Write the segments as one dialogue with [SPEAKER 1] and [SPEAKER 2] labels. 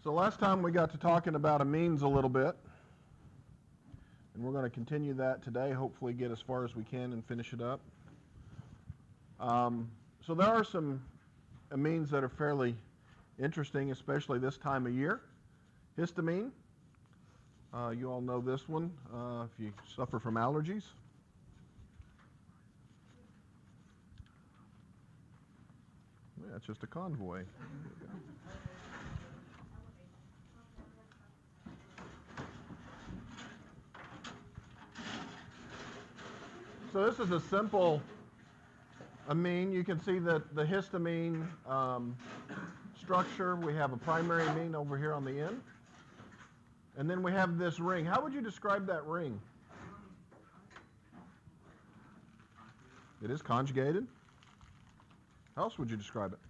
[SPEAKER 1] So last time we got to talking about amines a little bit, and we're going to continue that today, hopefully get as far as we can and finish it up. So there are some amines that are fairly interesting, especially this time of year. Histamine, you all know this one if you suffer from allergies. Yeah, it's just a convoy. So this is a simple amine. You can see that the histamine structure, we have a primary amine over here on the end. And then we have this ring. How would you describe that ring? It is conjugated. How else would you describe it?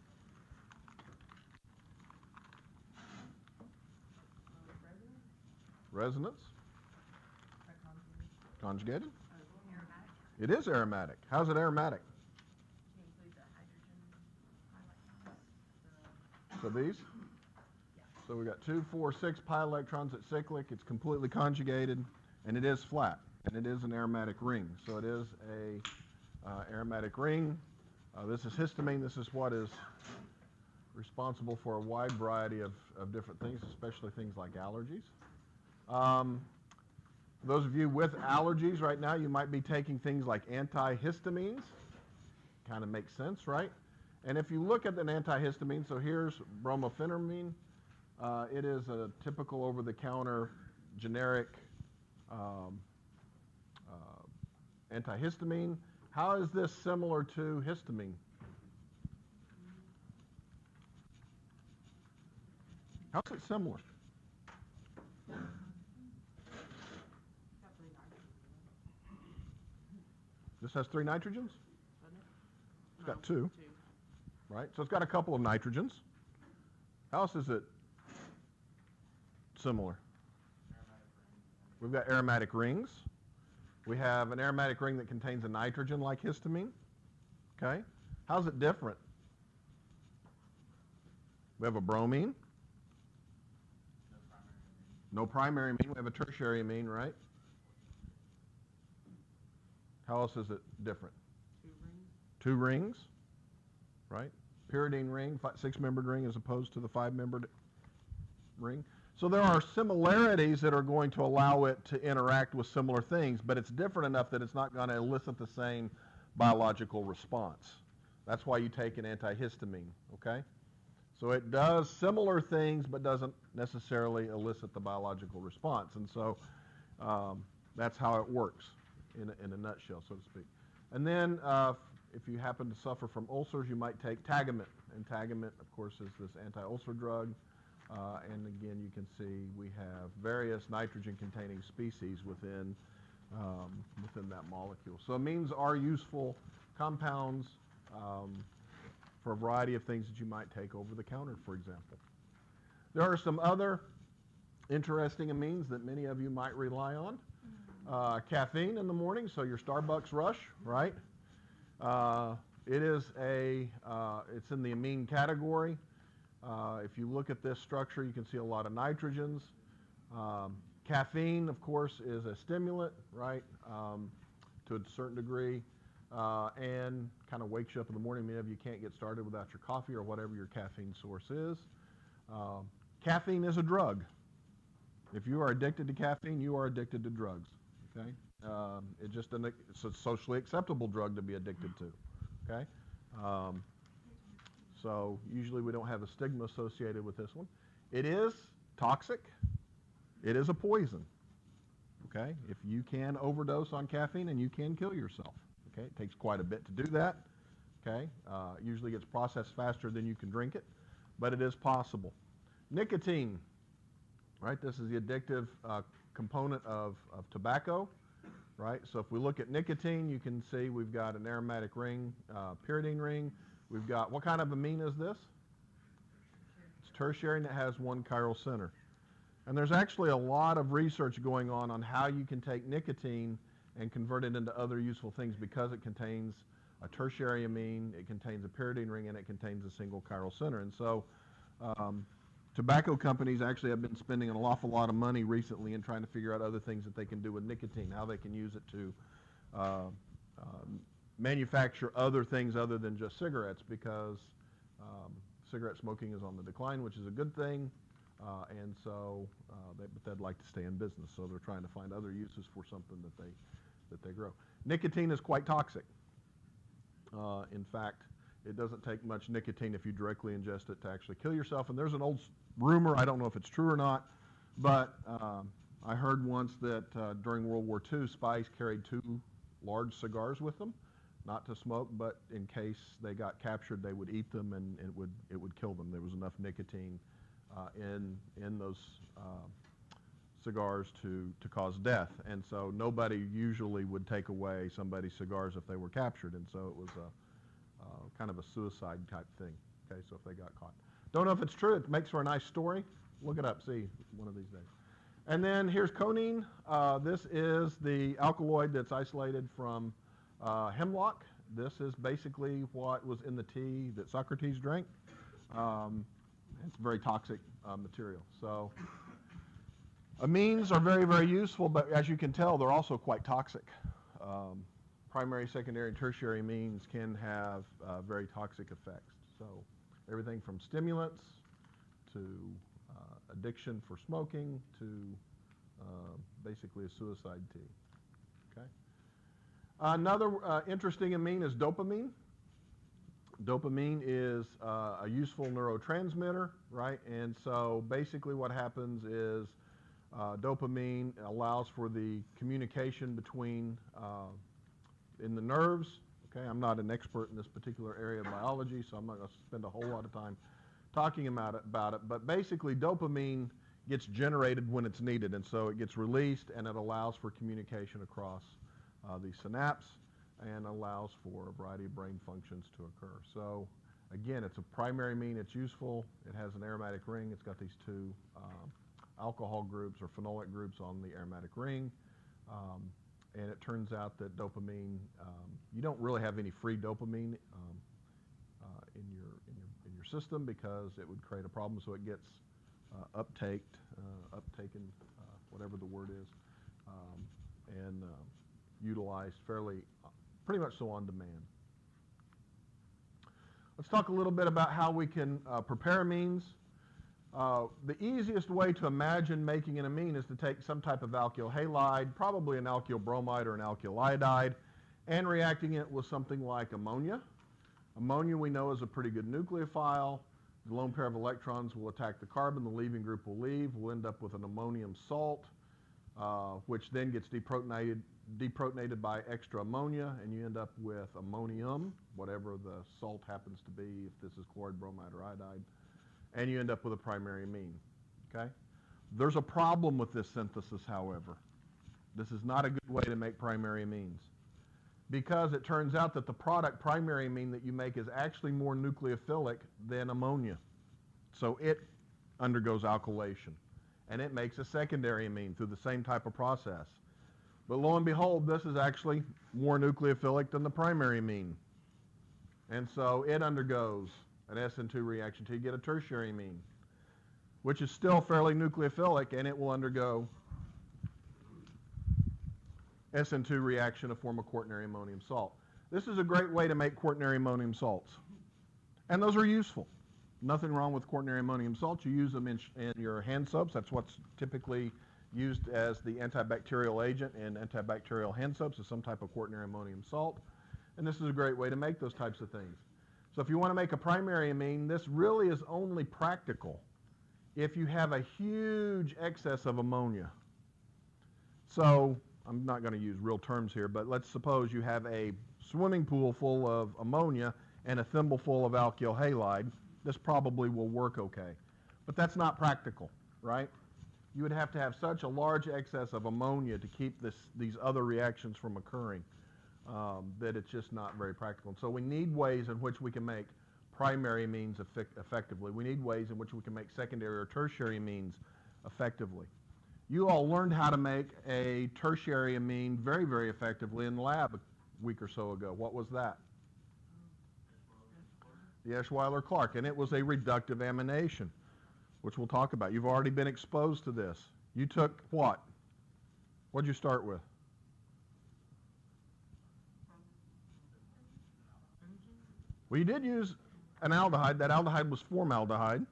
[SPEAKER 1] Resonance. Conjugated. It is aromatic. How's it aromatic? So these? So we got 2, 4, 6 pi electrons at cyclic. It's completely conjugated, and it is flat, and it is an aromatic ring. So it is a aromatic ring. This is histamine. This is what is responsible for a wide variety of different things, especially things like allergies. For those of you with allergies right now, you might be taking things like antihistamines. Kind of makes sense, right? And if you look at an antihistamine, so here's bromophenamine. It is a typical over-the-counter generic antihistamine. How is this similar to histamine? How's it similar? This has 3 nitrogens? It's got 2. Right? So it's got a couple of nitrogens. How else is it similar? We've got aromatic rings. We have an aromatic ring that contains a nitrogen like histamine. Okay? How's it different? We have a bromine. No primary amine. We have a tertiary amine, right? How else is it different? 2 rings, right? Pyridine ring, 6-membered ring as opposed to the 5-membered ring. So there are similarities that are going to allow it to interact with similar things, but it's different enough that it's not going to elicit the same biological response. That's why you take an antihistamine, okay? So it does similar things, but doesn't necessarily elicit the biological response. And so that's how it works in a nutshell, so to speak. And then if you happen to suffer from ulcers, you might take Tagamet. And Tagamet, of course, is this anti-ulcer drug. And again, you can see we have various nitrogen-containing species within that molecule. So amines are useful compounds for a variety of things that you might take over the counter, for example. There are some other interesting amines that many of you might rely on. Caffeine in the morning, so your Starbucks rush, right? It's in the amine category. If you look at this structure, you can see a lot of nitrogens. Caffeine, of course, is a stimulant, right, to a certain degree, and kind of wakes you up in the morning. Many of you can't get started without your coffee or whatever your caffeine source is. Caffeine is a drug. If you are addicted to caffeine, you are addicted to drugs. Okay, it's a socially acceptable drug to be addicted to. Okay, so usually we don't have a stigma associated with this one. It is toxic. It is a poison. Okay, if you can overdose on caffeine, and you can kill yourself. Okay, it takes quite a bit to do that. Okay, usually gets processed faster than you can drink it, but it is possible. Nicotine. Right, this is the addictive component of tobacco, right? So if we look at nicotine, you can see we've got an aromatic ring, pyridine ring. We've got, what kind of amine is this? It's tertiary, and it has 1 chiral center. And there's actually a lot of research going on how you can take nicotine and convert it into other useful things because it contains a tertiary amine, it contains a pyridine ring, and it contains a single chiral center. And so Tobacco companies actually have been spending an awful lot of money recently in trying to figure out other things that they can do with nicotine, how they can use it to manufacture other things other than just cigarettes, because cigarette smoking is on the decline, which is a good thing, and so but they'd like to stay in business, so they're trying to find other uses for something that they grow. Nicotine is quite toxic. In fact, it doesn't take much nicotine if you directly ingest it to actually kill yourself. And there's an old rumor, I don't know if it's true or not, but I heard once that during World War II, spies carried 2 large cigars with them, not to smoke, but in case they got captured, they would eat them, and it would kill them. There was enough nicotine in those cigars to cause death, and so nobody usually would take away somebody's cigars if they were captured, and so it was kind of a suicide type thing. Okay, so if they got caught, don't know if it's true. It makes for a nice story. Look it up, see one of these days. And then here's conine. This is the alkaloid that's isolated from hemlock. This is basically what was in the tea that Socrates drank. It's a very toxic material. So amines are very, very useful, but as you can tell, they're also quite toxic. Primary, secondary, and tertiary amines can have very toxic effects. So everything from stimulants to addiction for smoking to basically a suicide tea. Okay. Another interesting amine is dopamine. Dopamine is a useful neurotransmitter, right? And so basically what happens is dopamine allows for the communication between in the nerves. Okay, I'm not an expert in this particular area of biology, so I'm not going to spend a whole lot of time talking about it. But basically, dopamine gets generated when it's needed, and so it gets released, and it allows for communication across the synapse and allows for a variety of brain functions to occur. So again, it's a primary amine. It's useful. It has an aromatic ring. It's got these 2 alcohol groups or phenolic groups on the aromatic ring. And it turns out that dopamine, you don't really have any free dopamine in your system, because it would create a problem. So it gets uptaken, whatever the word is, and utilized pretty much so on demand. Let's talk a little bit about how we can prepare amines. The easiest way to imagine making an amine is to take some type of alkyl halide, probably an alkyl bromide or an alkyl iodide, and reacting it with something like ammonia. Ammonia, we know, is a pretty good nucleophile. The lone pair of electrons will attack the carbon. The leaving group will leave. We'll end up with an ammonium salt, which then gets deprotonated by extra ammonia, and you end up with ammonium, whatever the salt happens to be, if this is chloride, bromide, or iodide. And you end up with a primary amine, okay? There's a problem with this synthesis, however. This is not a good way to make primary amines, because it turns out that the product primary amine that you make is actually more nucleophilic than ammonia. So it undergoes alkylation, and it makes a secondary amine through the same type of process. But lo and behold, this is actually more nucleophilic than the primary amine. And so it undergoes an SN2 reaction till you get a tertiary amine, which is still fairly nucleophilic, and it will undergo SN2 reaction to form a quaternary ammonium salt. This is a great way to make quaternary ammonium salts, and those are useful. Nothing wrong with quaternary ammonium salts. You use them in your hand soaps. That's what's typically used as the antibacterial agent in antibacterial hand soaps, is some type of quaternary ammonium salt, and this is a great way to make those types of things. So if you want to make a primary amine, this really is only practical if you have a huge excess of ammonia. So I'm not going to use real terms here, but let's suppose you have a swimming pool full of ammonia and a thimbleful of alkyl halide. This probably will work okay. But that's not practical, right? You would have to have such a large excess of ammonia to keep these other reactions from occurring. That it's just not very practical. And so we need ways in which we can make primary amines effectively. We need ways in which we can make secondary or tertiary amines effectively. You all learned how to make a tertiary amine very, very effectively in the lab a week or so ago. What was that? The Eschweiler-Clark, and it was a reductive amination. which we'll talk about. You've already been exposed to this. You took what? What'd you start with? Well, you did use an aldehyde. That aldehyde was formaldehyde.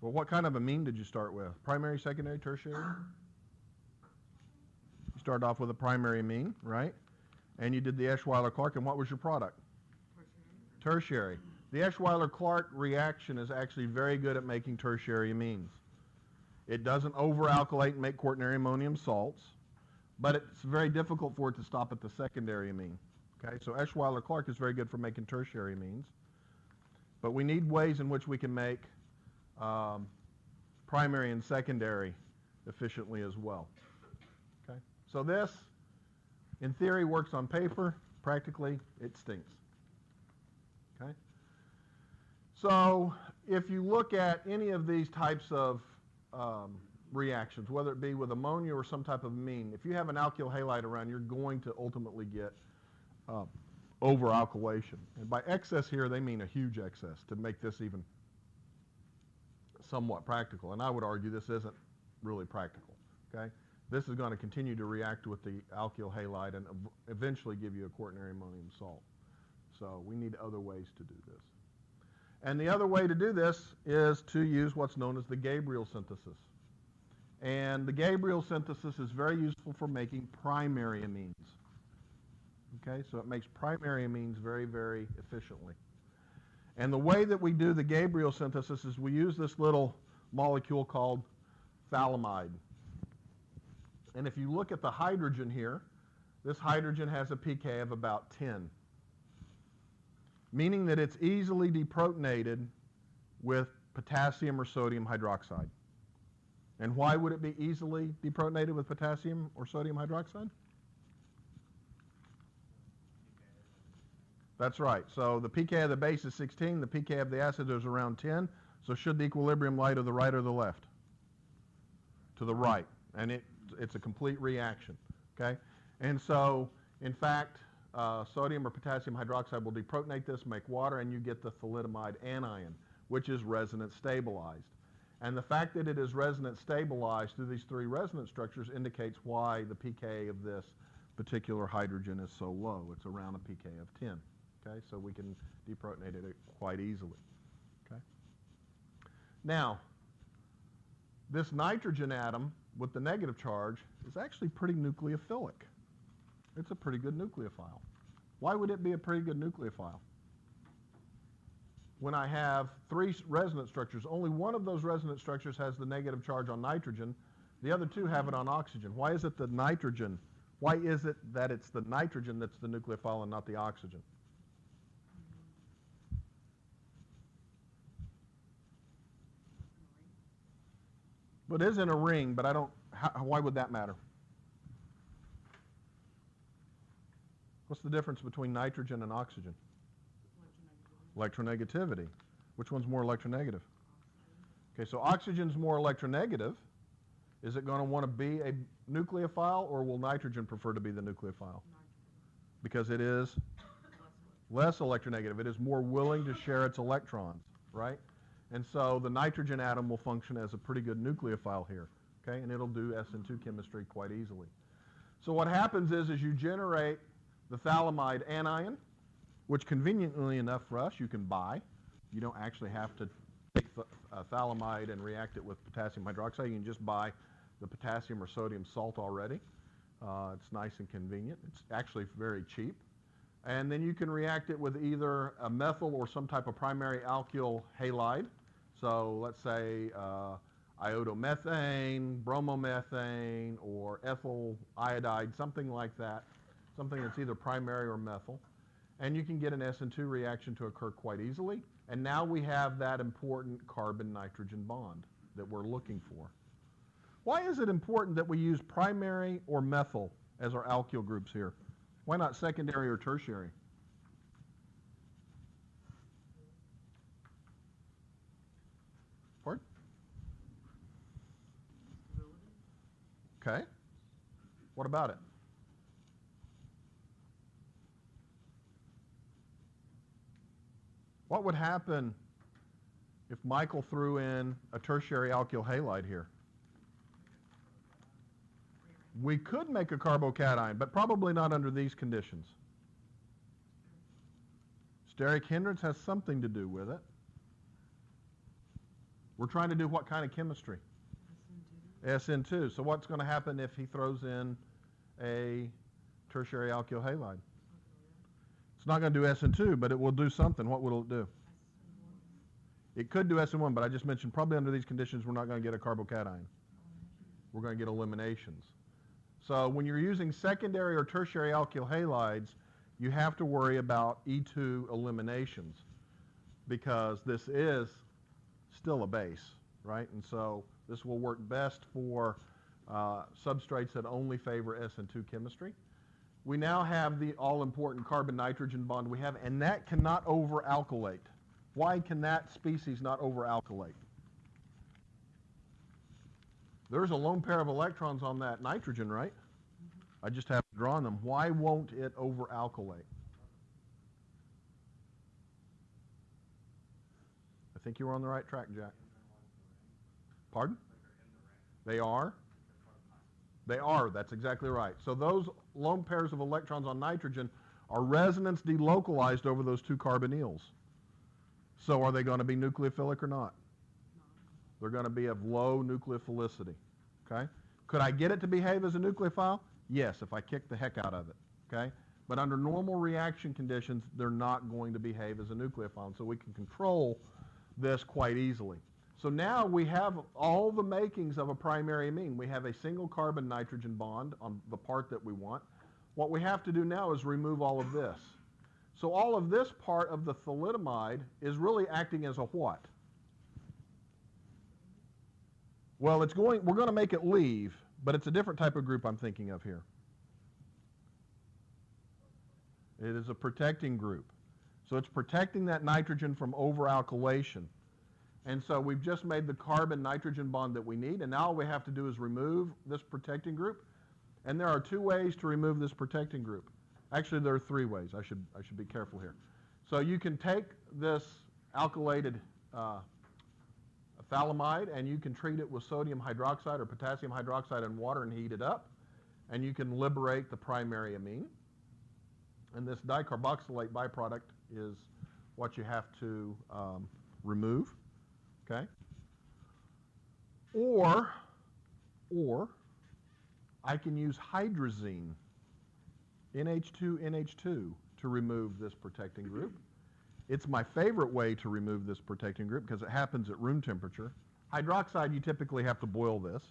[SPEAKER 1] Well, what kind of amine did you start with? Primary, secondary, tertiary? You started off with a primary amine, right? And you did the Eschweiler-Clark, and what was your product? Tertiary. The Eschweiler-Clark reaction is actually very good at making tertiary amines. It doesn't over-alkylate and make quaternary ammonium salts, but it's very difficult for it to stop at the secondary amine. Okay, so Eschweiler-Clark is very good for making tertiary amines, but we need ways in which we can make primary and secondary efficiently as well. Okay, so this, in theory, works on paper. Practically, it stinks. Okay, so if you look at any of these types of reactions, whether it be with ammonia or some type of amine, if you have an alkyl halide around, you're going to ultimately get over-alkylation. And by excess here, they mean a huge excess to make this even somewhat practical. And I would argue this isn't really practical. Okay, this is going to continue to react with the alkyl halide and eventually give you a quaternary ammonium salt. So we need other ways to do this. And the other way to do this is to use what's known as the Gabriel synthesis. And the Gabriel synthesis is very useful for making primary amines. Okay, so it makes primary amines very, very efficiently. And the way that we do the Gabriel synthesis is we use this little molecule called phthalimide. And if you look at the hydrogen here, this hydrogen has a pK of about 10, meaning that it's easily deprotonated with potassium or sodium hydroxide. And why would it be easily deprotonated with potassium or sodium hydroxide? That's right. So the pK of the base is 16. The pK of the acid is around 10. So should the equilibrium lie to the right or the left? To the right. And it's a complete reaction. Okay? And so, in fact, sodium or potassium hydroxide will deprotonate this, make water, and you get the thalidomide anion, which is resonance stabilized. And the fact that it is resonance stabilized through these three resonance structures indicates why the pK of this particular hydrogen is so low. It's around a pK of 10. Okay, so we can deprotonate it quite easily. Okay. Now, this nitrogen atom with the negative charge is actually pretty nucleophilic. It's a pretty good nucleophile. Why would it be a pretty good nucleophile? When I have three resonance structures, only one of those resonance structures has the negative charge on nitrogen. The other two have it on oxygen. Why is it the nitrogen? Why is it that it's the nitrogen that's the nucleophile and not the oxygen? But it is in a ring, but I don't, why would that matter? What's the difference between nitrogen and oxygen? Electronegativity. Which one's more electronegative? Okay, so oxygen's more electronegative. Is it going to want to be a nucleophile, or will nitrogen prefer to be the nucleophile? Because it is less electronegative. It is more willing to share its electrons, right? And so the nitrogen atom will function as a pretty good nucleophile here, okay? And it'll do SN2 chemistry quite easily. So what happens is you generate the phthalimide anion, which conveniently enough for us you can buy. You don't actually have to take phthalimide and react it with potassium hydroxide. You can just buy the potassium or sodium salt already. It's nice and convenient. It's actually very cheap. And then you can react it with either a methyl or some type of primary alkyl halide. So let's say iodomethane, bromomethane, or ethyl iodide, something like that, something that's either primary or methyl. And you can get an SN2 reaction to occur quite easily. And now we have that important carbon-nitrogen bond that we're looking for. Why is it important that we use primary or methyl as our alkyl groups here? Why not secondary or tertiary? Pardon? Okay. What about it? What would happen If Michael threw in a tertiary alkyl halide here, we could make a carbocation, but probably not under these conditions. Steric hindrance has something to do with it. We're trying to do what kind of chemistry? SN2. So what's going to happen if he throws in a tertiary alkyl halide? It's not going to do SN2, but it will do something. What will it do? It could do SN1, but I just mentioned probably under these conditions we're not going to get a carbocation. We're going to get eliminations. So when you're using secondary or tertiary alkyl halides, you have to worry about E2 eliminations because this is still a base, right? And so this will work best for substrates that only favor SN2 chemistry. We now have the all-important carbon-nitrogen bond we have, and that cannot over-alkylate. Why can that species not over-alkylate? There's a lone pair of electrons on that nitrogen, right? I just haven't drawn them. Why won't it over-alkylate? I think you were on the right track, Jack. Pardon? They are? They are. That's exactly right. So those lone pairs of electrons on nitrogen are resonance delocalized over those two carbonyls. So are they going to be nucleophilic or not? They're going to be of low nucleophilicity. Okay? Could I get it to behave as a nucleophile? Yes, if I kick the heck out of it. Okay? But under normal reaction conditions, they're not going to behave as a nucleophile. And so we can control this quite easily. So now we have all the makings of a primary amine. We have a single carbon-nitrogen bond on the part that we want. What we have to do now is remove all of this. So all of this part of the thalidomide is really acting as a what? Well, we're going to make it leave, but it's a different type of group I'm thinking of here. It is a protecting group. So it's protecting that nitrogen from over-alkylation. And so we've just made the carbon-nitrogen bond that we need, and now all we have to do is remove this protecting group. And there are two ways to remove this protecting group. Actually, there are three ways. I should be careful here. So you can take this alkylated phthalimide and you can treat it with sodium hydroxide or potassium hydroxide and water and heat it up, and you can liberate the primary amine. And this dicarboxylate byproduct is what you have to remove. Okay? Or I can use hydrazine, NH2NH2, to remove this protecting group. It's my favorite way to remove this protecting group because it happens at room temperature. Hydroxide, you typically have to boil this.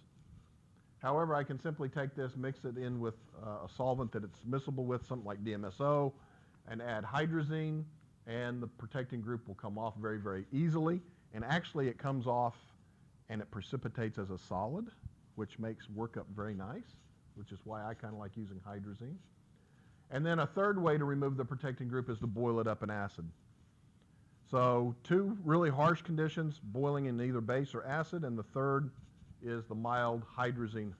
[SPEAKER 1] However, I can simply take this, mix it in with a solvent that it's miscible with, something like DMSO, and add hydrazine, and the protecting group will come off very, very easily. And actually, it comes off and it precipitates as a solid, which makes workup very nice, which is why I kind of like using hydrazine. And then a third way to remove the protecting group is to boil it up in acid. So two really harsh conditions, boiling in either base or acid, and the third is the mild hydrazine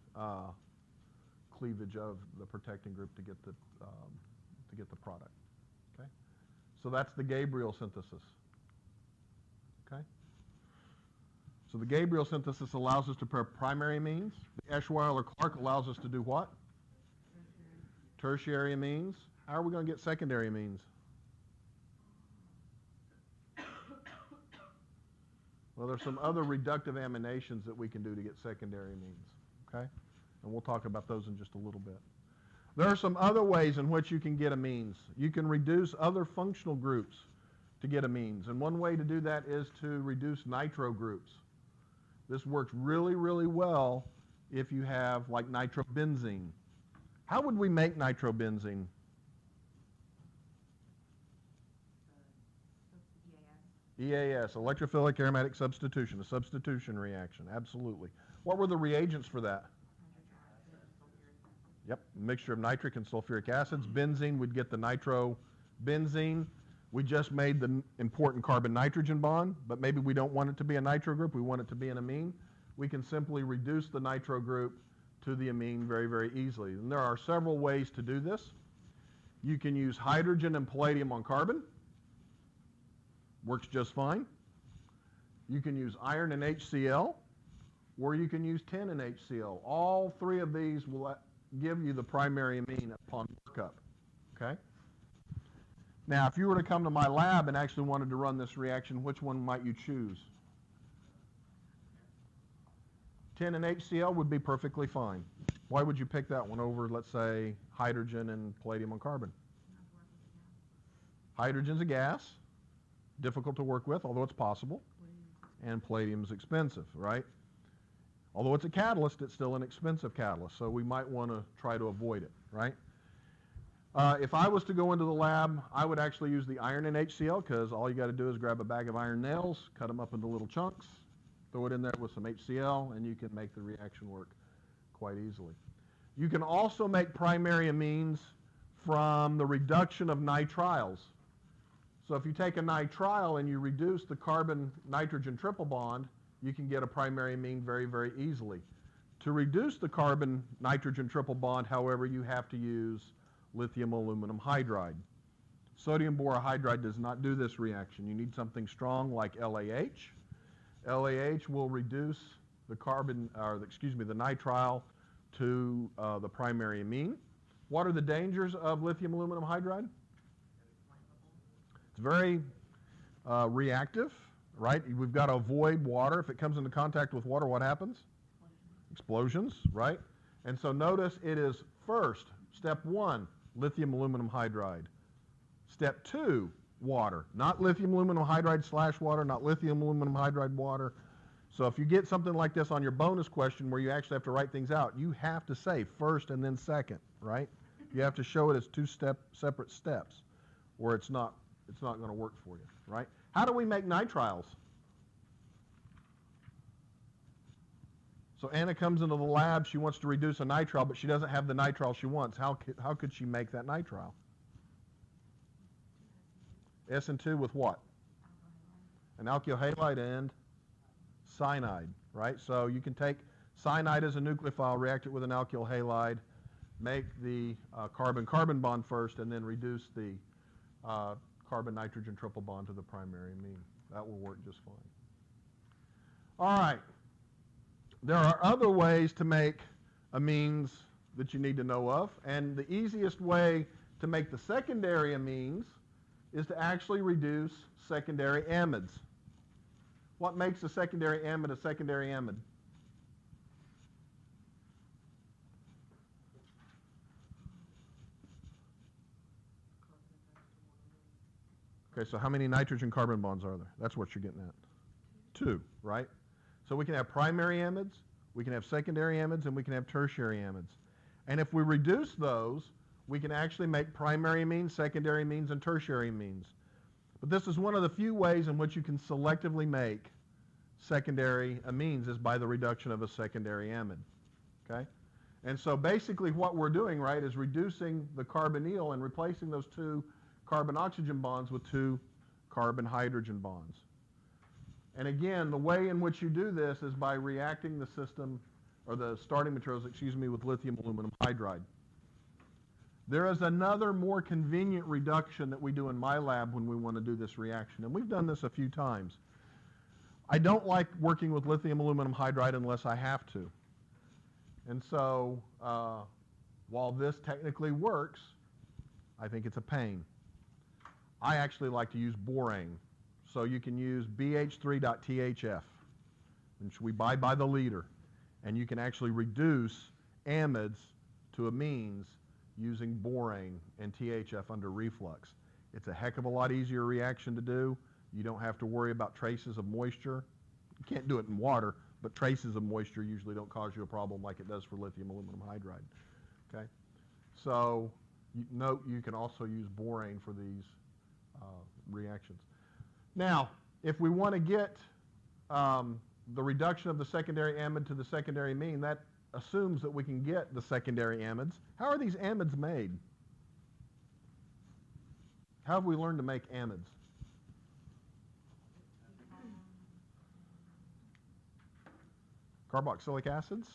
[SPEAKER 1] cleavage of the protecting group to get the product. Okay, so that's the Gabriel synthesis. Okay, so the Gabriel synthesis allows us to prepare primary amines. The Eschweiler-Clark allows us to do what? Tertiary amines. How are we going to get secondary amines? Well, there's some other reductive aminations that we can do to get secondary amines, okay? And we'll talk about those in just a little bit. There are some other ways in which you can get amines. You can reduce other functional groups to get amines, and one way to do that is to reduce nitro groups. This works really, really well if you have like nitrobenzene. How would we make nitrobenzene? EAS, electrophilic aromatic substitution, a substitution reaction, absolutely. What were the reagents for that? Yep, mixture of nitric and sulfuric acids. Benzene, we'd get the nitrobenzene. We just made the important carbon-nitrogen bond, but maybe we don't want it to be a nitro group, we want it to be an amine. We can simply reduce the nitro group to the amine very, very easily. And there are several ways to do this. You can use hydrogen and palladium on carbon. Works just fine. You can use iron and HCl, or you can use tin and HCl. All three of these will give you the primary amine upon workup. Okay? Now, if you were to come to my lab and actually wanted to run this reaction, which one might you choose? Tin and HCl would be perfectly fine. Why would you pick that one over, let's say, hydrogen and palladium and carbon? Hydrogen's a gas, difficult to work with, although it's possible, and palladium's expensive, right? Although it's a catalyst, it's still an expensive catalyst, so we might want to try to avoid it, right? If I was to go into the lab, I would actually use the iron and HCl, because all you got to do is grab a bag of iron nails, cut them up into little chunks, throw it in there with some HCl, and you can make the reaction work quite easily. You can also make primary amines from the reduction of nitriles. So if you take a nitrile and you reduce the carbon-nitrogen triple bond, you can get a primary amine very, very easily. To reduce the carbon-nitrogen triple bond, however, you have to use lithium aluminum hydride. Sodium borohydride does not do this reaction. You need something strong like LAH. LAH will reduce the the nitrile to the primary amine. What are the dangers of lithium aluminum hydride? It's very reactive, right? We've got to avoid water. If it comes into contact with water, what happens? Explosions, right? And so notice it is first, step one, lithium aluminum hydride. Step two, water. Not lithium aluminum hydride / water, not lithium aluminum hydride water. So if you get something like this on your bonus question where you actually have to write things out, you have to say first and then second, right? You have to show it as two separate steps, or it's not going to work for you, right? How do we make nitriles? So Anna comes into the lab, she wants to reduce a nitrile, but she doesn't have the nitrile she wants. How could she make that nitrile? SN2 with what? An alkyl halide and cyanide, right? So you can take cyanide as a nucleophile, react it with an alkyl halide, make the carbon-carbon bond first, and then reduce the carbon-nitrogen triple bond to the primary amine. That will work just fine. All right. There are other ways to make amines that you need to know of, and the easiest way to make the secondary amines is to actually reduce secondary amides. What makes a secondary amide a secondary amide? Okay, so how many nitrogen carbon bonds are there? That's what you're getting at. 2, right? So we can have primary amides, we can have secondary amides, and we can have tertiary amides. And if we reduce those, we can actually make primary amines, secondary amines, and tertiary amines. But this is one of the few ways in which you can selectively make secondary amines is by the reduction of a secondary amide. Okay? And so basically what we're doing, right, is reducing the carbonyl and replacing those 2 carbon-oxygen bonds with 2 carbon-hydrogen bonds. And again, the way in which you do this is by reacting the system, or the starting materials, with lithium aluminum hydride. There is another more convenient reduction that we do in my lab when we want to do this reaction, and we've done this a few times. I don't like working with lithium aluminum hydride unless I have to. And so while this technically works, I think it's a pain. I actually like to use borane. So you can use BH3.THF, which we buy by the liter, and you can actually reduce amides to amines using borane and THF under reflux. It's a heck of a lot easier reaction to do. You don't have to worry about traces of moisture. You can't do it in water, but traces of moisture usually don't cause you a problem like it does for lithium aluminum hydride. Okay? So note you can also use borane for these reactions. Now, if we want to get the reduction of the secondary amide to the secondary amine, that assumes that we can get the secondary amides. How are these amides made? How have we learned to make amides? Carboxylic acids?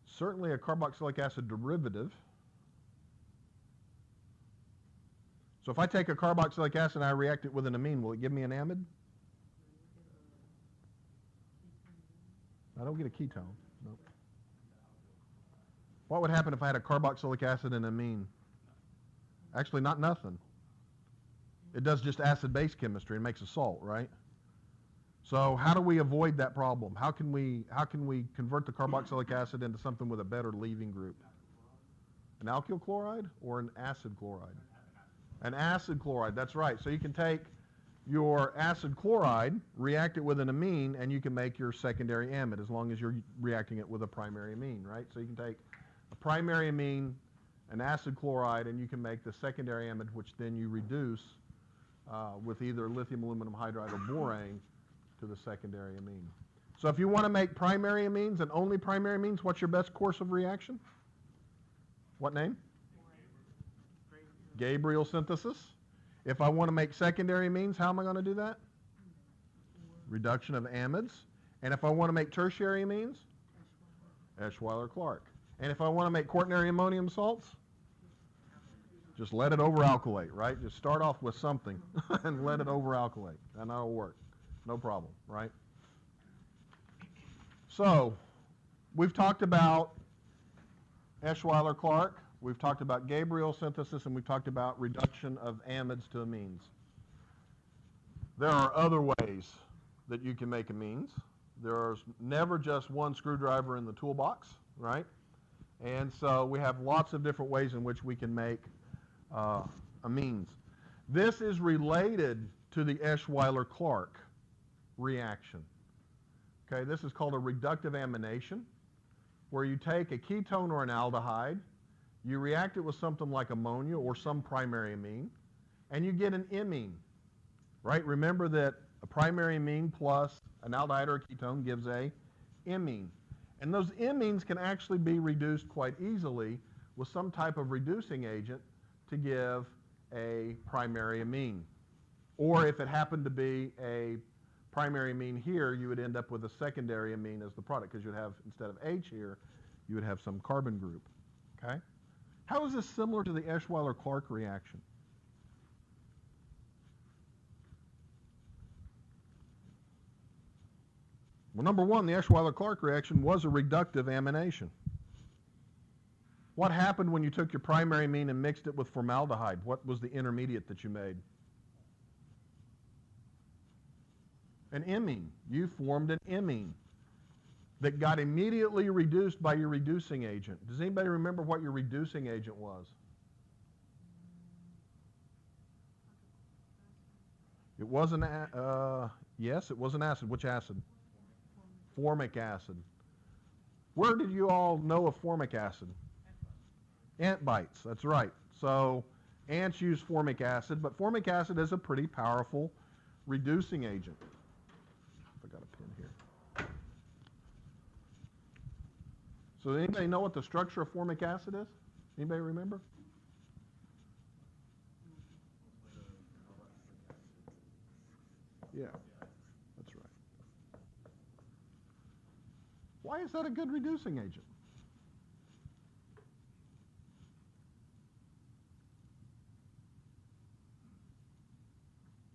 [SPEAKER 1] Certainly a carboxylic acid derivative. So if I take a carboxylic acid and I react it with an amine, will it give me an amide? I don't get a ketone. Nope. What would happen if I had a carboxylic acid and amine? Actually, not nothing. It does just acid-base chemistry and makes a salt, right? So how do we avoid that problem? How can we convert the carboxylic acid into something with a better leaving group? An alkyl chloride or an acid chloride? An acid chloride, that's right. So you can take your acid chloride, react it with an amine, and you can make your secondary amide as long as you're reacting it with a primary amine, right? So you can take a primary amine, an acid chloride, and you can make the secondary amide, which then you reduce with either lithium aluminum hydride or borane to the secondary amine. So if you want to make primary amines and only primary amines, what's your best course of reaction? What name? Gabriel synthesis. If I want to make secondary amines, how am I going to do that? Reduction of amides. And if I want to make tertiary amines? Eschweiler-Clark. And if I want to make quaternary ammonium salts? Just let it over-alkylate, right? Just start off with something and let it over-alkylate, and that'll work. No problem, right? So we've talked about Eschweiler-Clark, we've talked about Gabriel synthesis, and we've talked about reduction of amides to amines. There are other ways that you can make amines. There's never just one screwdriver in the toolbox, right? And so we have lots of different ways in which we can make amines. This is related to the Eschweiler-Clark reaction. Okay, this is called a reductive amination, where you take a ketone or an aldehyde, you react it with something like ammonia or some primary amine, and you get an imine, right? Remember that a primary amine plus an aldehyde or a ketone gives a imine. And those imines can actually be reduced quite easily with some type of reducing agent to give a primary amine. Or if it happened to be a primary amine here, you would end up with a secondary amine as the product, because you'd have, instead of H here, you would have some carbon group. Okay? How is this similar to the Eschweiler-Clark reaction? Well, number one, the Eschweiler-Clark reaction was a reductive amination. What happened when you took your primary amine and mixed it with formaldehyde? What was the intermediate that you made? An imine. You formed an imine that got immediately reduced by your reducing agent. Does anybody remember what your reducing agent was? It was an, yes, it was an acid. Which acid? Formic acid. Where did you all know of formic acid? Ant bites, that's right. So ants use formic acid, but formic acid is a pretty powerful reducing agent. I got a pen here. So does anybody know what the structure of formic acid is? Anybody remember? Yeah, that's right. Why is that a good reducing agent?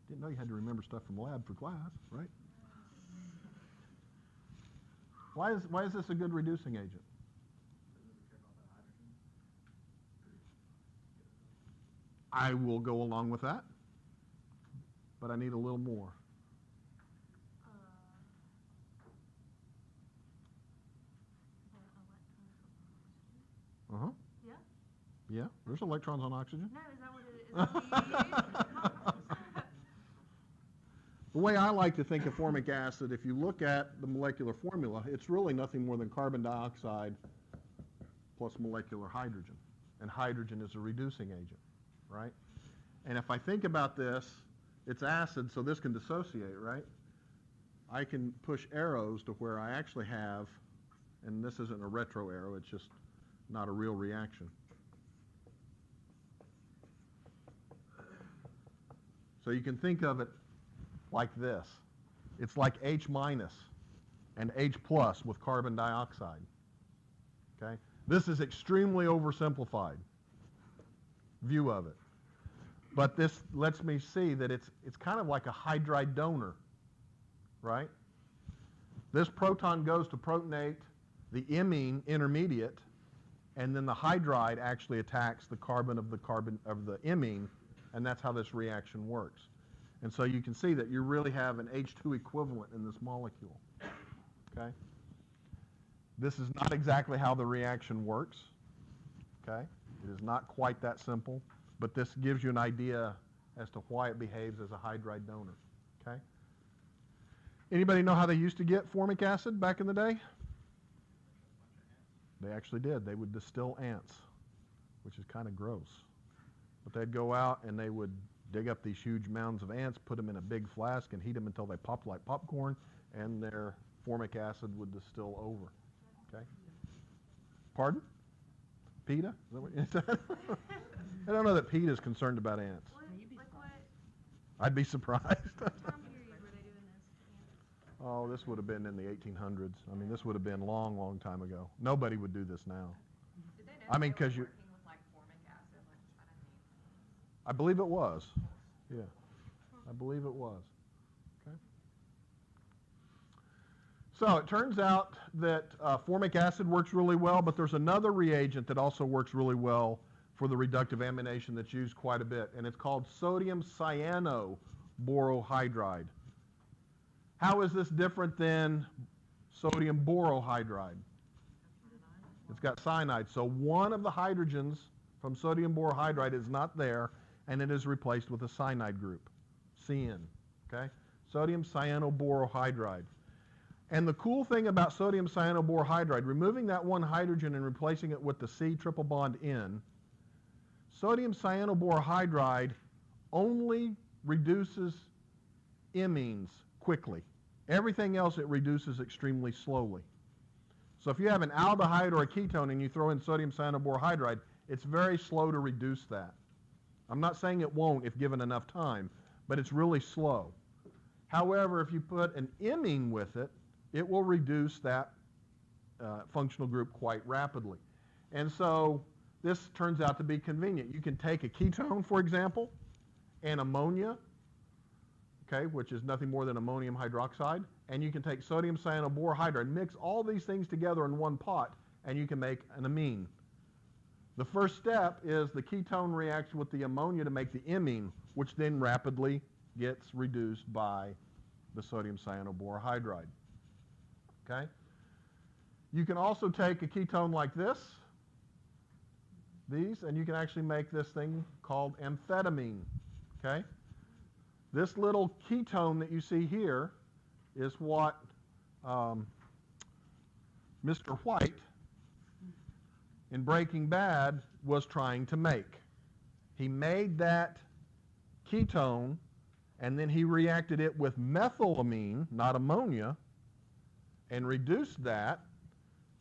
[SPEAKER 1] Didn't know you had to remember stuff from lab for class, right? Why is this a good reducing agent? I will go along with that, but I need a little more. Uh-huh.
[SPEAKER 2] Yeah?
[SPEAKER 1] Yeah, there's electrons on oxygen.
[SPEAKER 2] No, is that what it is? Is that what you use?
[SPEAKER 1] The way I like to think of formic acid, if you look at the molecular formula, it's really nothing more than carbon dioxide plus molecular hydrogen. And hydrogen is a reducing agent, right? And if I think about this, it's acid, so this can dissociate, right? I can push arrows to where I actually have, and this isn't a retro arrow, it's just not a real reaction. So you can think of it like this. It's like H minus and H plus with carbon dioxide. Okay? This is extremely oversimplified view of it. But this lets me see that it's kind of like a hydride donor, right? This proton goes to protonate the imine intermediate, and then the hydride actually attacks the carbon of the imine, and that's how this reaction works. And so you can see that you really have an H2 equivalent in this molecule. Okay? This is not exactly how the reaction works. Okay? It is not quite that simple, but this gives you an idea as to why it behaves as a hydride donor. Okay? Anybody know how they used to get formic acid back in the day? They actually did. They would distill ants, which is kind of gross. But they'd go out and they would dig up these huge mounds of ants, put them in a big flask, and heat them until they popped like popcorn, and their formic acid would distill over. Okay? Pardon? PETA? Is that what you said? I don't know that PETA is concerned about ants. I'd be surprised.
[SPEAKER 2] Time period were they doing this?
[SPEAKER 1] Oh, this would have been in the 1800s. I mean, this would have been long, long time ago. Nobody would do this now.
[SPEAKER 3] Did they know
[SPEAKER 1] I mean,
[SPEAKER 3] they were
[SPEAKER 1] 'cause you-
[SPEAKER 3] working with like formic acid, like trying to
[SPEAKER 1] I believe it was. Yeah, I believe it was. Okay. So it turns out that formic acid works really well, but there's another reagent that also works really well for the reductive amination that's used quite a bit, and it's called sodium cyanoborohydride. How is this different than sodium borohydride? It's got cyanide. So one of the hydrogens from sodium borohydride is not there, and it is replaced with a cyanide group, CN. Okay? Sodium cyanoborohydride. And the cool thing about sodium cyanoborohydride, removing that one hydrogen and replacing it with the C triple bond N, sodium cyanoborohydride only reduces imines quickly. Everything else it reduces extremely slowly. So if you have an aldehyde or a ketone and you throw in sodium cyanoborohydride, it's very slow to reduce that. I'm not saying it won't if given enough time, but it's really slow. However, if you put an imine with it, it will reduce that functional group quite rapidly. And so this turns out to be convenient. You can take a ketone, for example, and ammonia, okay, which is nothing more than ammonium hydroxide, and you can take sodium cyanoborohydride, mix all these things together in one pot, and you can make an amine. The first step is the ketone reacts with the ammonia to make the imine, which then rapidly gets reduced by the sodium cyanoborohydride. Okay? You can also take a ketone like this, these, and you can actually make this thing called amphetamine. Okay? This little ketone that you see here is what Mr. White in Breaking Bad was trying to make. He made that ketone, and then he reacted it with methylamine, not ammonia, and reduced that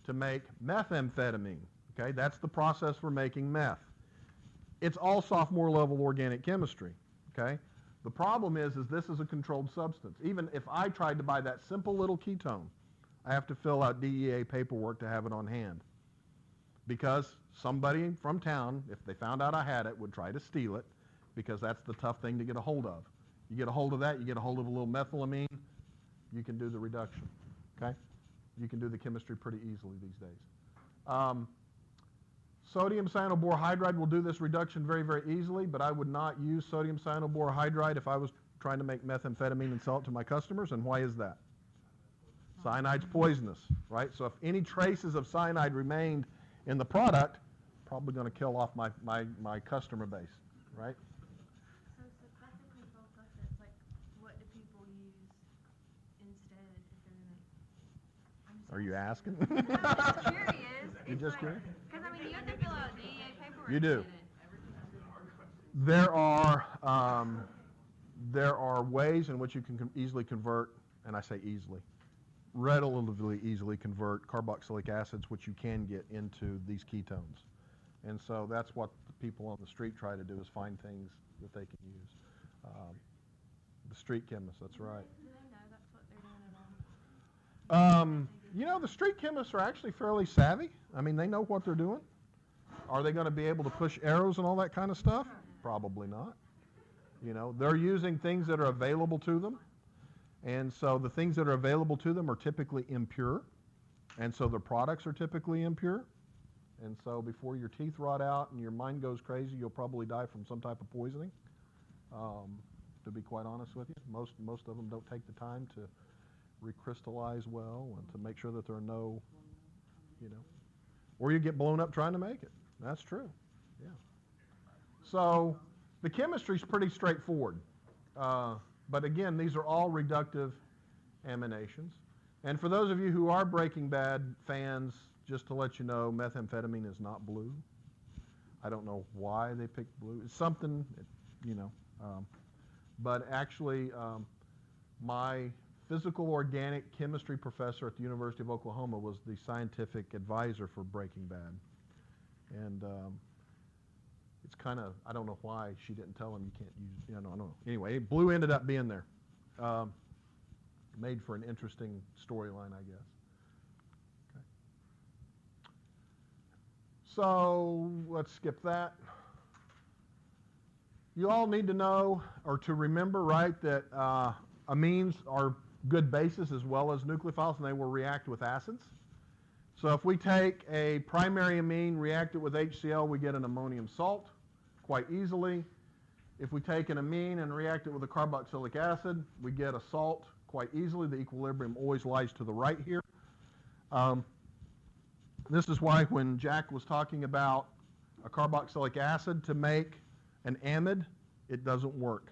[SPEAKER 1] to make methamphetamine. Okay, that's the process for making meth. It's all sophomore level organic chemistry. Okay, the problem is this is a controlled substance. Even if I tried to buy that simple little ketone, I have to fill out DEA paperwork to have it on hand, because somebody from town, if they found out I had it, would try to steal it, because that's the tough thing to get a hold of. You get a hold of that, you get a hold of a little methylamine, you can do the reduction. Okay? You can do the chemistry pretty easily these days. Sodium cyanoborohydride will do this reduction very, very easily, but I would not use sodium cyanoborohydride if I was trying to make methamphetamine and sell it to my customers. And why is that? Cyanide's poisonous, right? So if any traces of cyanide remained in the product, probably going to kill off my customer base, right?
[SPEAKER 2] So that's a controlled substance. Like, what do people use instead if they're gonna?
[SPEAKER 1] Are you asking?
[SPEAKER 2] I'm just curious.
[SPEAKER 1] You're
[SPEAKER 2] It's
[SPEAKER 1] just
[SPEAKER 2] like,
[SPEAKER 1] curious?
[SPEAKER 2] Because I mean, you have to fill out DEA paperwork.
[SPEAKER 1] You do.
[SPEAKER 2] to get it.
[SPEAKER 1] There are ways in which you can easily convert, and I say easily, relatively easily convert carboxylic acids, which you can get into these ketones. And so that's what the people on the street try to do, is find things that they can use. The street chemists, that's right.
[SPEAKER 2] Do they know that's what they're doing at all?
[SPEAKER 1] You know, the street chemists are actually fairly savvy. I mean, they know what they're doing. Are they going to be able to push arrows and all that kind of stuff? Probably not. You know, they're using things that are available to them. And so the things that are available to them are typically impure. And so the products are typically impure. And so before your teeth rot out and your mind goes crazy, you'll probably die from some type of poisoning, to be quite honest with you. Most of them don't take the time to recrystallize well and to make sure that there are no, or you get blown up trying to make it. That's true, yeah. So the chemistry is pretty straightforward. But again, these are all reductive aminations. And for those of you who are Breaking Bad fans, just to let you know, methamphetamine is not blue. I don't know why they picked blue. It's something, but actually, my physical organic chemistry professor at the University of Oklahoma was the scientific advisor for Breaking Bad. And it's kind of, I don't know why she didn't tell him you can't use, I don't know. Anyway, blue ended up being there. Made for an interesting storyline, I guess. Okay. So let's skip that. You all need to know, or to remember, right, that amines are good bases as well as nucleophiles, and they will react with acids. So if we take a primary amine, react it with HCl, we get an ammonium salt quite easily. If we take an amine and react it with a carboxylic acid, we get a salt quite easily. The equilibrium always lies to the right here. This is why when Jack was talking about a carboxylic acid to make an amide, it doesn't work.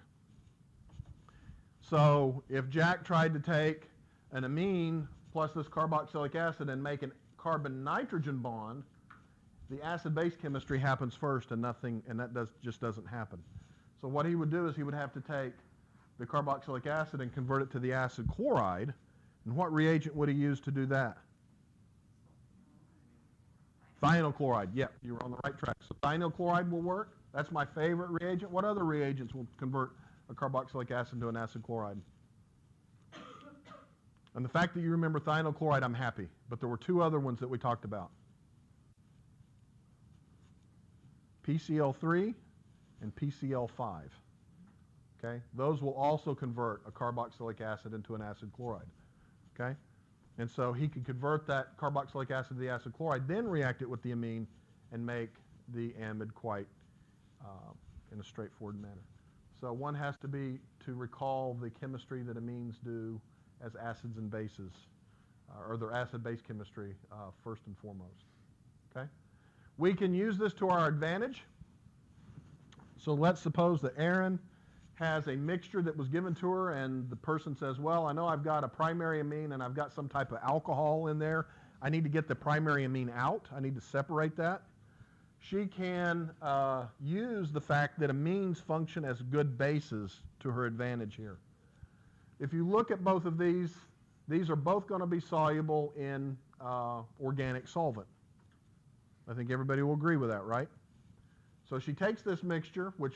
[SPEAKER 1] So if Jack tried to take an amine plus this carboxylic acid and make a carbon-nitrogen bond, the acid-base chemistry happens first and that just doesn't happen. So what he would do is he would have to take the carboxylic acid and convert it to the acid chloride. And what reagent would he use to do that? Thionyl chloride. Yep, you were on the right track. So thionyl chloride will work. That's my favorite reagent. What other reagents will convert a carboxylic acid to an acid chloride? And the fact that you remember thionyl chloride, I'm happy. But there were two other ones that we talked about. PCl3 and PCl5. Okay? Those will also convert a carboxylic acid into an acid chloride. Okay? And so he could convert that carboxylic acid to the acid chloride, then react it with the amine and make the amide quite in a straightforward manner. So one has to recall the chemistry that amines do as acids and bases, or their acid-base chemistry first and foremost. Okay? We can use this to our advantage. So let's suppose that Erin has a mixture that was given to her, and the person says, well, I know I've got a primary amine and I've got some type of alcohol in there. I need to get the primary amine out. I need to separate that. She can use the fact that amines function as good bases to her advantage here. If you look at both of these are both going to be soluble in organic solvent. I think everybody will agree with that, right? So she takes this mixture, which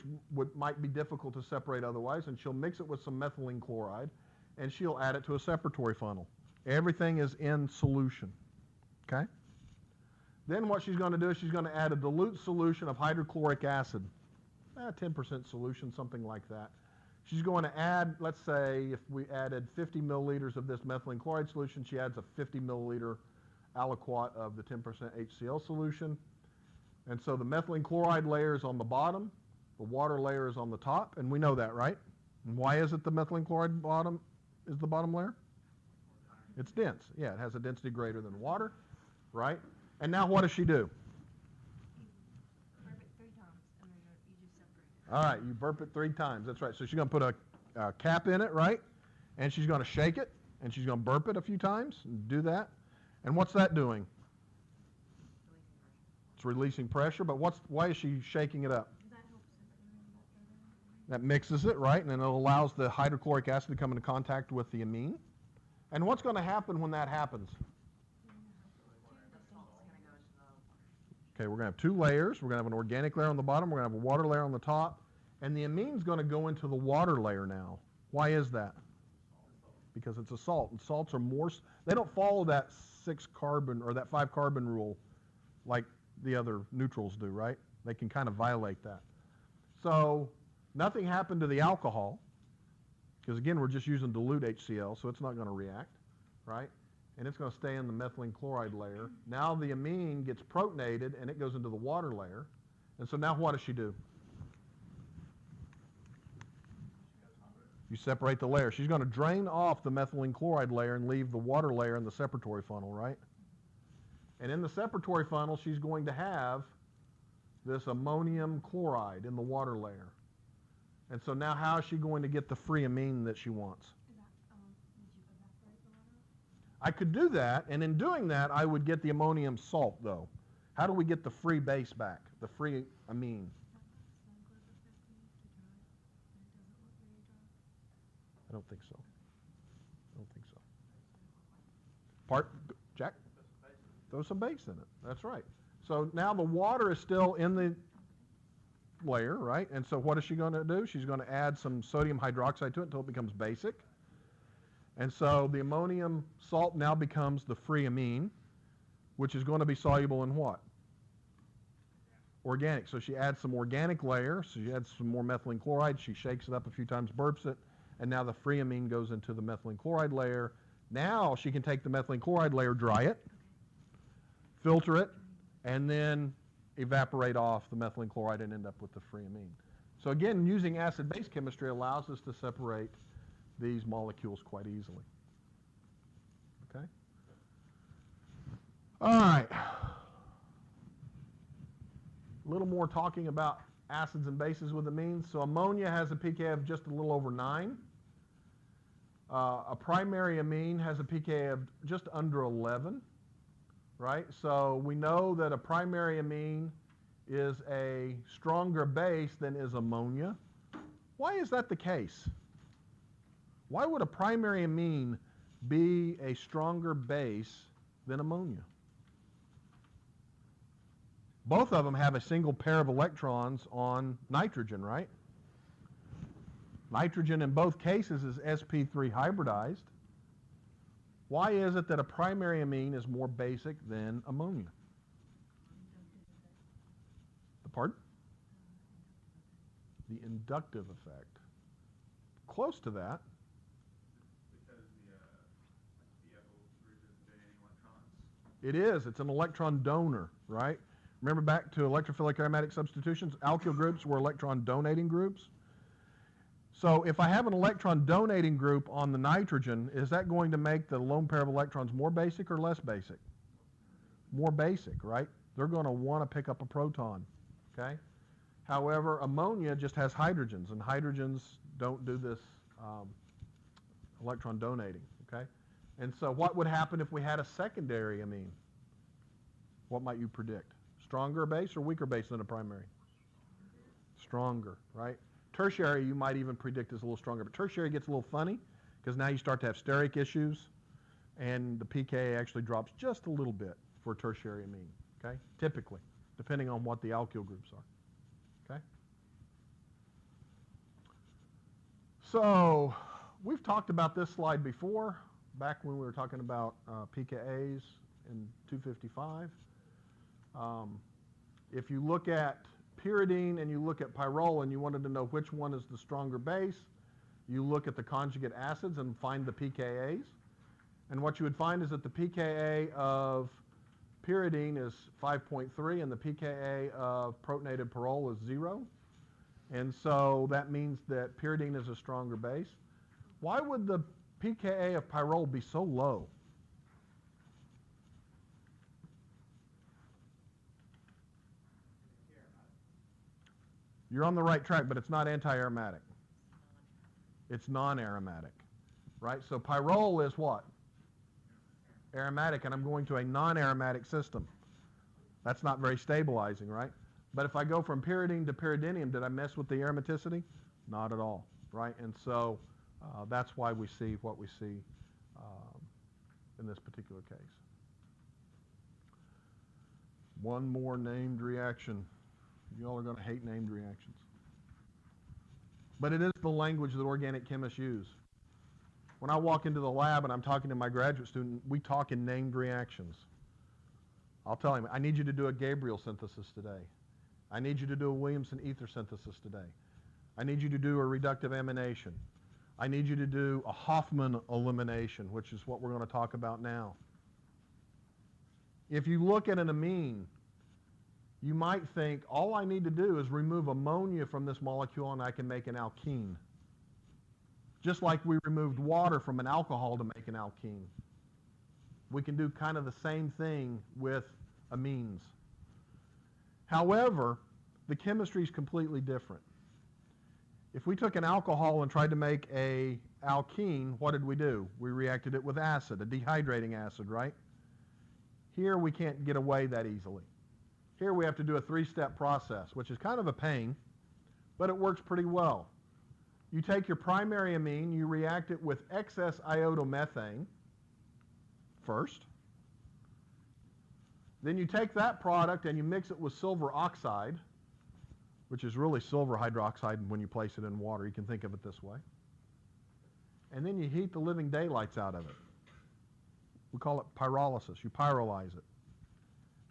[SPEAKER 1] might be difficult to separate otherwise, and she'll mix it with some methylene chloride, and she'll add it to a separatory funnel. Everything is in solution, okay? Then what she's going to do is she's going to add a dilute solution of hydrochloric acid, 10% solution, something like that. She's going to add, let's say, if we added 50 milliliters of this methylene chloride solution, she adds a 50 milliliter aliquot of the 10% HCl solution. And so the methylene chloride layer is on the bottom, the water layer is on the top, and we know that, right? And why is it the methylene chloride bottom is the bottom layer? It's dense. Yeah, it has a density greater than water, right? And now what does she do?
[SPEAKER 2] Burp it 3 times, and then you just separate it.
[SPEAKER 1] All right, you burp it 3 times. That's right. So she's going to put a cap in it, right? And she's going to shake it, and she's going to burp it a few times and do that. And what's that doing? It's releasing pressure, but why is she shaking it up?
[SPEAKER 2] That helps separate it better.
[SPEAKER 1] That mixes it, right? And then it allows the hydrochloric acid to come into contact with the amine. And what's going to happen when that happens? Okay, we're going to have 2 layers. We're going to have an organic layer on the bottom. We're going to have a water layer on the top. And the amine's going to go into the water layer now. Why is that? Because it's a salt. And salts are more, they don't follow that 6 carbon or that 5 carbon rule like the other neutrals do, right? They can kind of violate that. So nothing happened to the alcohol because again, we're just using dilute HCl, so it's not going to react, right? And it's going to stay in the methylene chloride layer. Now the amine gets protonated, and it goes into the water layer. And so now what does she do? You separate the layer. She's going to drain off the methylene chloride layer and leave the water layer in the separatory funnel, right? And in the separatory funnel, she's going to have this ammonium chloride in the water layer. And so now how is she going to get the free amine that she wants?
[SPEAKER 2] Is that, did you evaporate the water?
[SPEAKER 1] I could do that, and in doing that, I would get the ammonium salt, though. How do we get the free base back, the free amine? I don't think so. I don't think so. Jack? Throw some base in it. That's right. So now the water is still in the layer, right? And so what is she going to do? She's going to add some sodium hydroxide to it until it becomes basic. And so the ammonium salt now becomes the free amine, which is going to be soluble in what? Organic. So she adds some organic layer. So she adds some more methylene chloride. She shakes it up a few times, burps it, and now the free amine goes into the methylene chloride layer. Now she can take the methylene chloride layer, dry it, filter it, and then evaporate off the methylene chloride and end up with the free amine. So again, using acid-base chemistry allows us to separate these molecules quite easily. Okay? All right. A little more talking about acids and bases with amines. So ammonia has a pKa of just a little over 9. A primary amine has a pKa of just under 11. Right? So we know that a primary amine is a stronger base than is ammonia. Why is that the case? Why would a primary amine be a stronger base than ammonia? Both of them have a single pair of electrons on nitrogen, right? Nitrogen in both cases is sp3 hybridized. Why is it that a primary amine is more basic than ammonia? The pardon? The inductive effect. Close to that.
[SPEAKER 4] Because the ethyl group isn't donating electrons.
[SPEAKER 1] It is. It's an electron donor, right? Remember back to electrophilic aromatic substitutions? Alkyl groups were electron donating groups. So if I have an electron donating group on the nitrogen, is that going to make the lone pair of electrons more basic or less basic? More basic, right? They're going to want to pick up a proton, okay? However, ammonia just has hydrogens, and hydrogens don't do this electron donating, okay? And so what would happen if we had a secondary amine? What might you predict? Stronger base or weaker base than a primary? Stronger, right? Tertiary, you might even predict is a little stronger, but tertiary gets a little funny because now you start to have steric issues, and the pKa actually drops just a little bit for tertiary amine, okay? Typically, depending on what the alkyl groups are, okay? So we've talked about this slide before, back when we were talking about pKa's in 255. If you look at pyridine and you look at pyrrole and you wanted to know which one is the stronger base, you look at the conjugate acids and find the pKa's. And what you would find is that the pKa of pyridine is 5.3 and the pKa of protonated pyrrole is 0. And so that means that pyridine is a stronger base. Why would the pKa of pyrrole be so low? You're on the right track, but it's not anti-aromatic. It's non-aromatic, right? So pyrrole is what? Aromatic, and I'm going to a non-aromatic system. That's not very stabilizing, right? But if I go from pyridine to pyridinium, did I mess with the aromaticity? Not at all, right? And so that's why we see what we see in this particular case. One more named reaction. You all are going to hate named reactions. But it is the language that organic chemists use. When I walk into the lab and I'm talking to my graduate student, we talk in named reactions. I'll tell him, I need you to do a Gabriel synthesis today. I need you to do a Williamson ether synthesis today. I need you to do a reductive amination. I need you to do a Hoffman elimination, which is what we're going to talk about now. If you look at an amine, you might think, all I need to do is remove ammonia from this molecule and I can make an alkene. Just like we removed water from an alcohol to make an alkene. We can do kind of the same thing with amines. However, the chemistry is completely different. If we took an alcohol and tried to make a alkene, what did we do? We reacted it with acid, a dehydrating acid, right? Here we can't get away that easily. Here we have to do a 3-step process, which is kind of a pain, but it works pretty well. You take your primary amine, you react it with excess iodomethane first. Then you take that product and you mix it with silver oxide, which is really silver hydroxide when you place it in water. You can think of it this way. And then you heat the living daylights out of it. We call it pyrolysis. You pyrolyze it.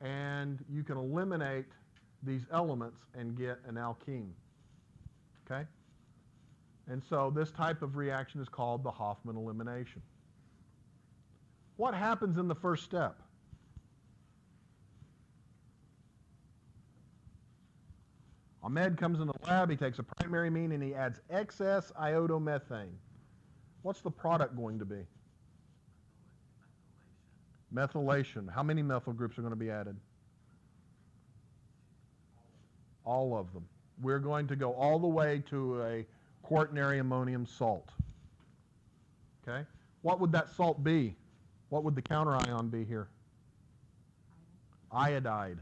[SPEAKER 1] And you can eliminate these elements and get an alkene. Okay? And so this type of reaction is called the Hoffman elimination. What happens in the first step? Ahmed comes in the lab, he takes a primary amine and he adds excess iodomethane. What's the product going to be? Methylation. How many methyl groups are going to be added? All of them. We're going to go all the way to a quaternary ammonium salt. Okay? What would that salt be? What would the counterion be here? Iodide.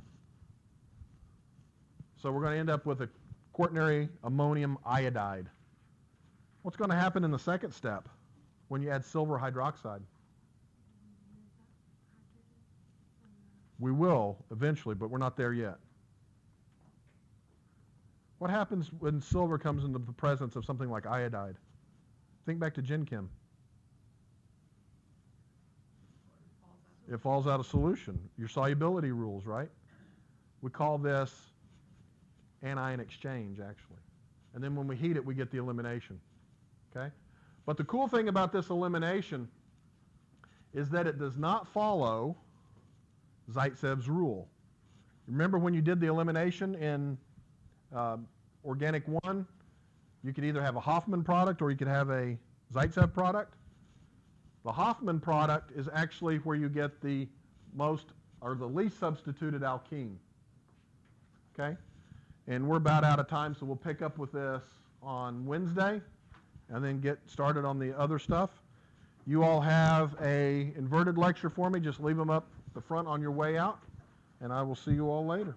[SPEAKER 1] So we're going to end up with a quaternary ammonium iodide. What's going to happen in the second step when you add silver hydroxide? We will eventually, but we're not there yet. What happens when silver comes into the presence of something like iodide? Think back to Gen Chem. It falls out of solution. Your solubility rules, right? We call this anion exchange, actually. And then when we heat it, we get the elimination. Okay? But the cool thing about this elimination is that it does not follow Zaitsev's rule. Remember when you did the elimination in Organic 1, you could either have a Hoffman product or you could have a Zaitsev product. The Hoffman product is actually where you get the most or the least substituted alkene. Okay? And we're about out of time, so we'll pick up with this on Wednesday and then get started on the other stuff. You all have a inverted lecture for me. Just leave them up the front on your way out, and I will see you all later.